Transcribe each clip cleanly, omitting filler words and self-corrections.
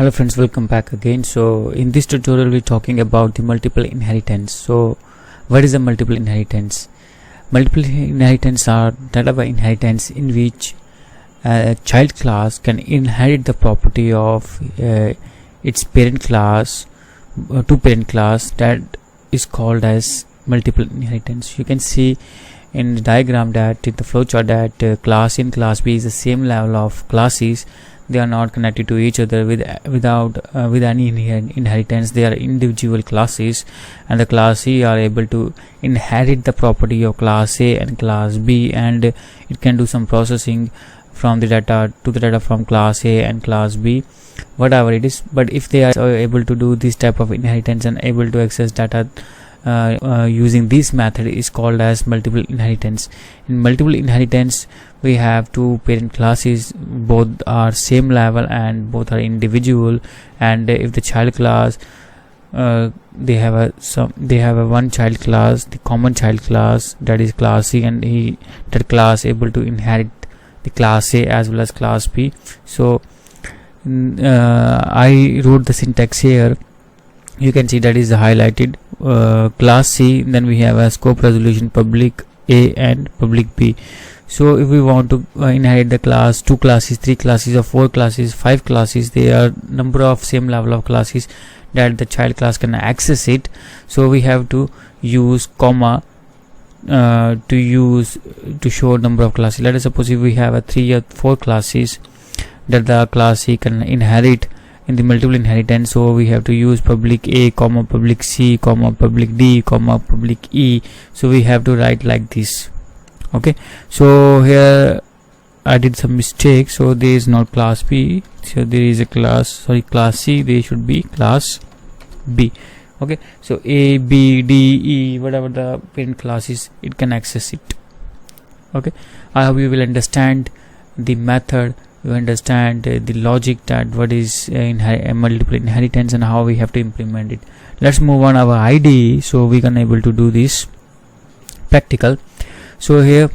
Hello friends, welcome back again. So in this tutorial we're talking about the multiple inheritance. So what is the multiple inheritance? Multiple inheritance are data by inheritance in which a child class can inherit the property of its parent class to parent class. That is called as multiple inheritance. You can see in the diagram that in the flowchart that class A and class B is the same level of classes. They are not connected to each other with any inheritance. They are individual classes, and the class C are able to inherit the property of class A and class B, and it can do some processing from the data to the data from class A and class B, whatever it is. But if they are able to do this type of inheritance and able to access data using this method, is called as multiple inheritance. In multiple inheritance we have two parent classes, both are same level and both are individual, and if the child class they have a one child class, the common child class, that is class C, and that class able to inherit the class A as well as class B. So I wrote the syntax here. You can see that is highlighted. Class C, then we have a scope resolution public A and public B. So if we want to inherit the class, 2 classes, 3 classes, or 4 classes, 5 classes, there are number of same level of classes that the child class can access it. So we have to use comma to show number of classes. Let us suppose if we have a 3 or 4 classes that the class C can inherit in the multiple inheritance, so we have to use public A, comma public C, comma public D, comma public E. So we have to write like this. Okay, so here I did some mistake. So there is not class B, so there is a class C, there should be class B. Okay, so A, B, D, E, whatever the parent class is, it can access it. Okay, I hope you will understand the method, you understand the logic that what is multiple inheritance and how we have to implement it. Let's move on our IDE so we can able to do this practical. So here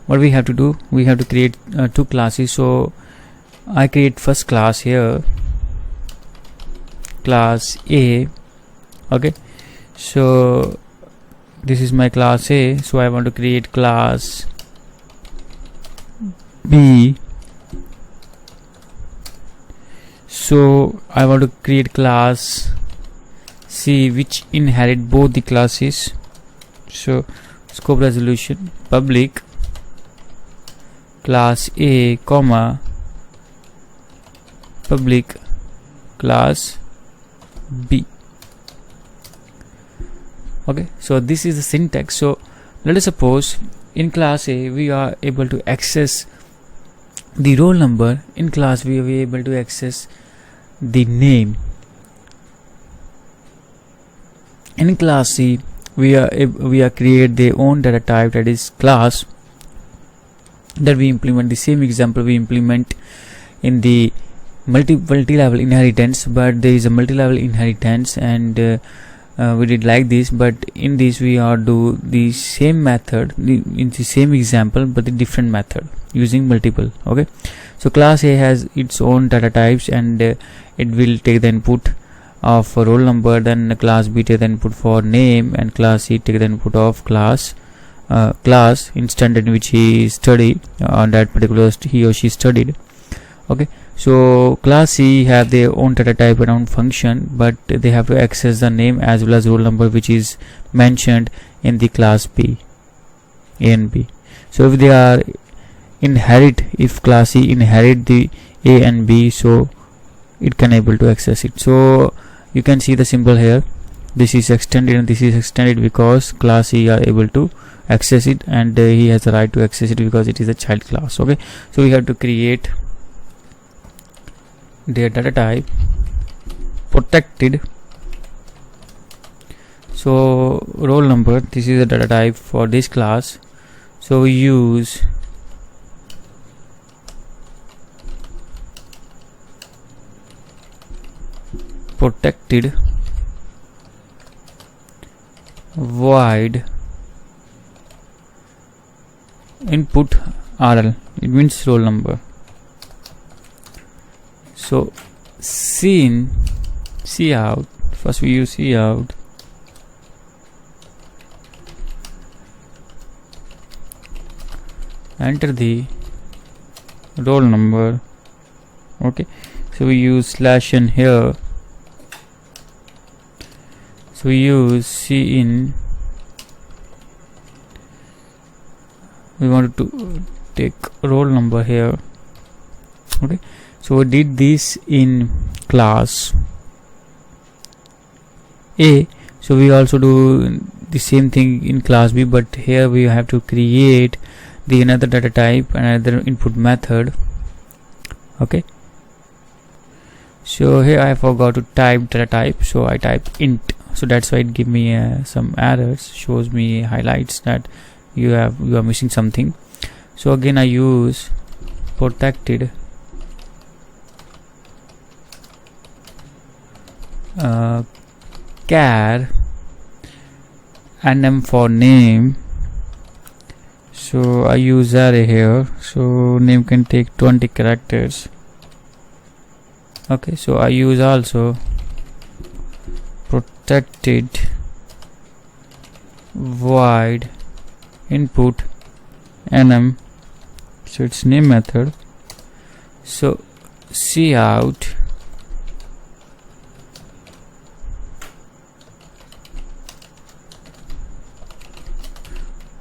what we have to do, we have to create 2 classes. So I create first class here, class A. Okay, so this is my class A, so I want to create class B. So I want to create class C which inherit both the classes. So scope resolution public class A, comma public class B. Okay, so this is the syntax. So let us suppose in class A we are able to access the roll number, in class B we are able to access the name, in class C we are create their own data type, that is class, that we implement the same example we implement in the multi-level inheritance. But there is a multi-level inheritance, and we did like this, but in this we are do the same method in the same example but the different method using multiple. Okay, so class A has its own data types, and it will take the input of roll number, then class B take the input for name, and class C take the input of class instant in which he studied on that particular he or she studied. Okay, so class C have their own data type and own function, but they have to access the name as well as roll number which is mentioned in the class B, A and B. So if they are if class C inherit the A and B, so it can able to access it. So you can see the symbol here, this is extended and this is extended because class C are able to access it, and he has the right to access it because it is a child class. Okay, so we have to create their data type protected. So roll number, this is the data type for this class, so we use protected void input RL, it means roll number. So cout. First we use cout. Enter the roll number. Okay, so we use /n here. So we use cin. We wanted to take roll number here. Okay, so we did this in class A. So we also do the same thing in class B, but here we have to create the another data type, another input method. Okay, so here I forgot to type data type, so I type int. So that's why it give me some errors, shows me highlights that you are missing something. So again I use protected char nm for name. So I use array here, so name can take 20 characters. Okay, so I use also protected void input nm, so it's name method. So cout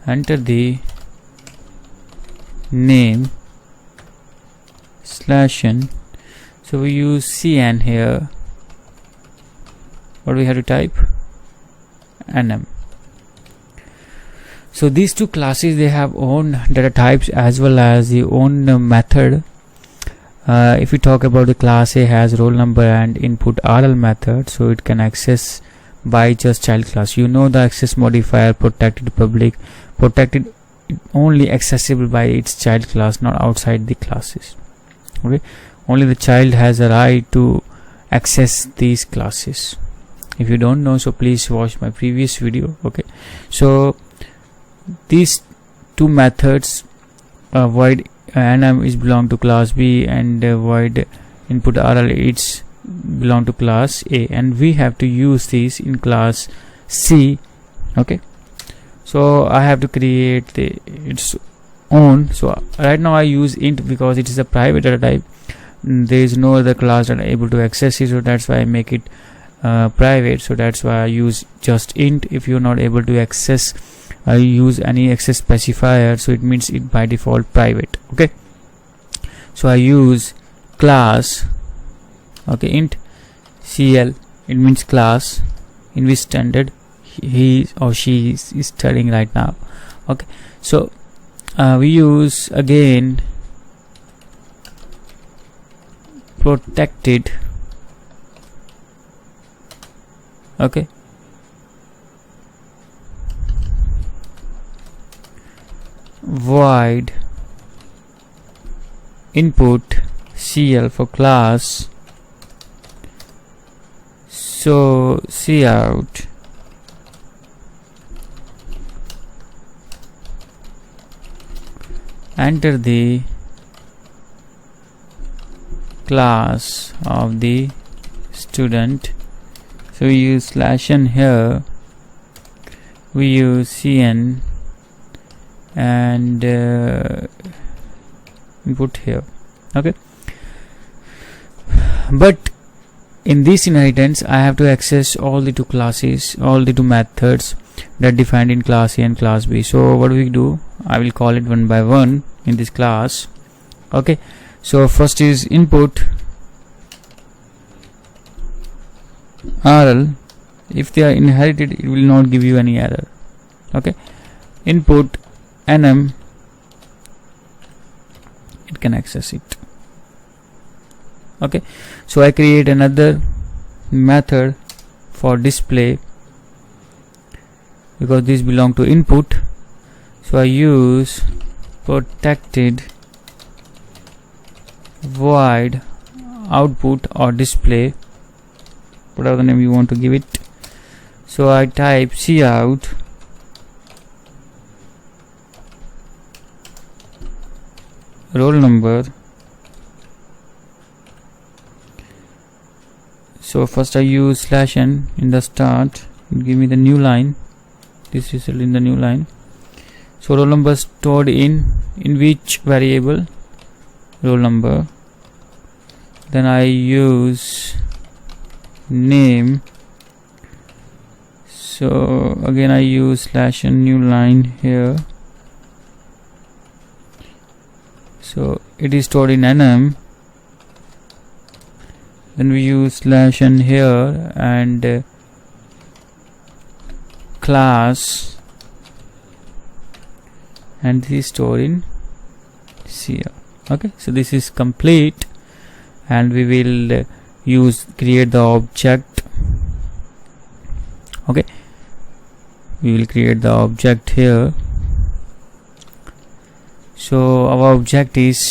enter the name /n. So we use cn here. What do we have to type? nm. So these two classes, they have own data types as well as the own method. If we talk about the class A, has roll number and input rl method, so it can access by just child class. You know the access modifier protected public, protected only accessible by its child class, not outside the classes. Okay, only the child has a right to access these classes. If you don't know, so please watch my previous video. Okay, so these two methods, void nm is belong to class B, and void input rl it's belong to class A, and we have to use these in class C. Okay, so I have to create its own. So right now I use int because it is a private data type. There is no other class that are able to access it, so that's why I make it private. So that's why I use just int. If you're not able to access, I use any access specifier, so it means it by default private. Okay, so I use class, okay, int cl, it means class in which standard he or she is studying right now. Okay, so we use again protected, okay, void input cl for class. So cout enter the class of the student. So we use /n here, we use cn and input here. Okay, but in this inheritance I have to access all the two classes, all the two methods that defined in class A and class B. So what do we do? I will call it one by one in this class. Okay, so first is input rl. If they are inherited, it will not give you any error. Okay, input nm, it can access it. Okay, so I create another method for display because these belong to input. So I use protected void output or display, whatever the name you want to give it. So I type cout roll number So first I use /n in the start, give me the new line, this result in the new line. So roll number stored in which variable? Roll number. Then I use name, so again I use /n new line here. So it is stored in nm. Then we use /n here and class, and this is stored in C. Okay, so this is complete, and we will create the object. Okay, we will create the object here. So our object is,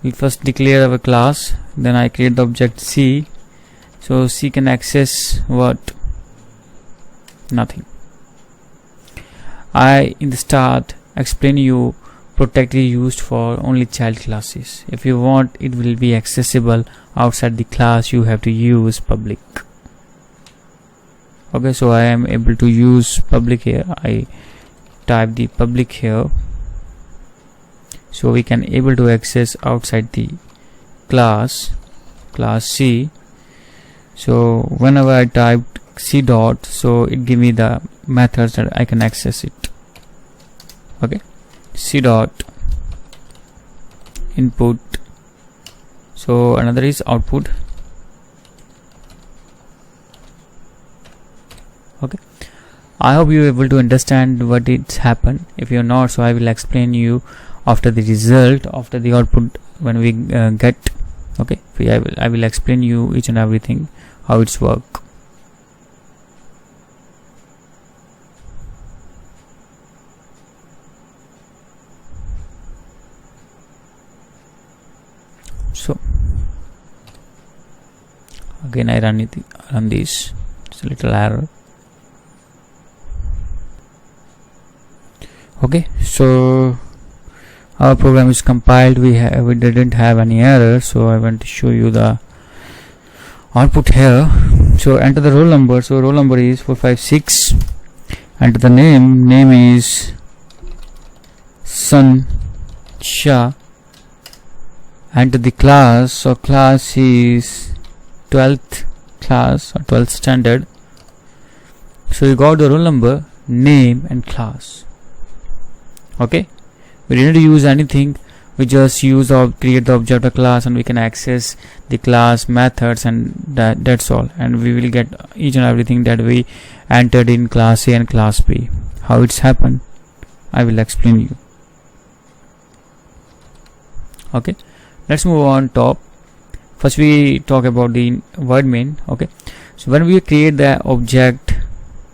we first declare our class, then I create the object C. So C can access what? Nothing. I in the start explain you protect is used for only child classes. If you want it will be accessible outside the class, you have to use public. Okay, so I am able to use public here. I type the public here, so we can able to access outside the class C. So whenever I type C dot, so it give me the methods that I can access it. Okay, C dot input, so another is output. Okay, I hope you are able to understand what it's happened. If you're not, so I will explain you after the result, after the output when we get. Okay, I will explain you each and everything how it's work. So again I run this. It's a little error. Okay, so our program is compiled. We didn't have any error, so I want to show you the output here. So enter the roll number. So roll number is 456. Enter the name is Sun Shah. Enter the class. So class is 12th class or 12th standard. So you got the roll number, name and class. Okay, we didn't use anything, we just use or create the object of class, and we can access the class methods, and that's all. And we will get each and everything that we entered in class A and class B. How it's happened, I will explain you. Okay, let's move on top. First we talk about the word main. Okay, so when we create the object,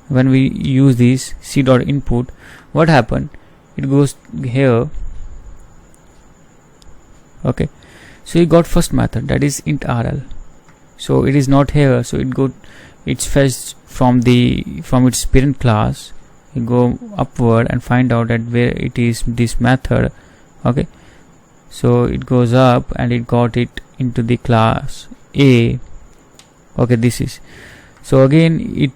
when we use this C dot input, what happened? It goes here. Okay, so you got first method, that is int rl. So it is not here, so it's fetched from its parent class. You go upward and find out that where it is this method. Okay, so it goes up and it got it into the class A. Okay, this is, so again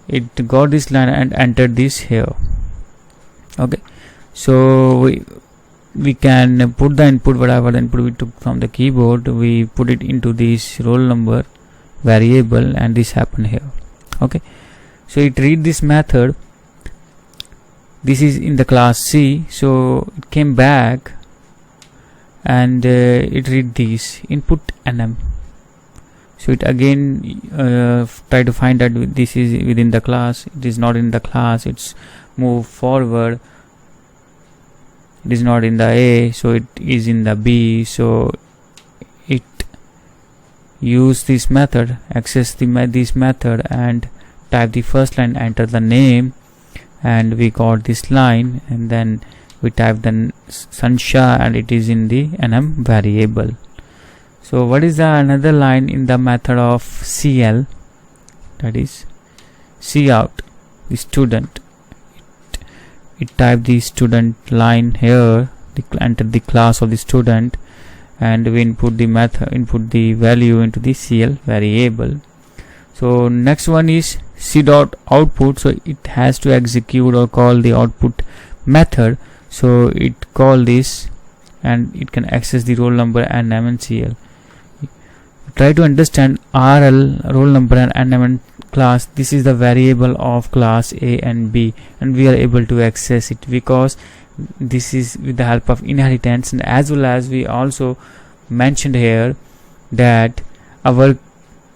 it got this line and entered this here. Okay, so we can put the input, whatever the input we took from the keyboard, we put it into this roll number variable, and this happened here. Okay, so it read this method, this is in the class C, so it came back and it read this input nm. So it again try to find that this is within the class. It is not in the class, it's move forward, it is not in the A, so it is in the B. So it use this method, access this method, and type the first line, enter the name, and we got this line, and then we type the Sansha, and it is in the nm variable. So what is the another line in the method of CL, that is cout, the student. It type the student line here, enter the class of the student, and we input the value into the CL variable. So next one is C dot output. So it has to execute or call the output method. So it call this and it can access the roll number and name and CL. Try to understand RL, roll number and name and class. This is the variable of class A and B, and we are able to access it because this is with the help of inheritance. And as well as we also mentioned here that our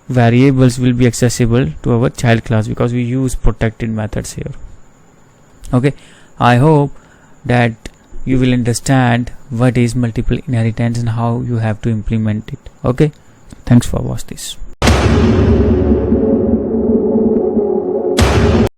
variables will be accessible to our child class because we use protected methods here. Okay, I hope that you will understand what is multiple inheritance and how you have to implement it. Okay, thanks for watching this.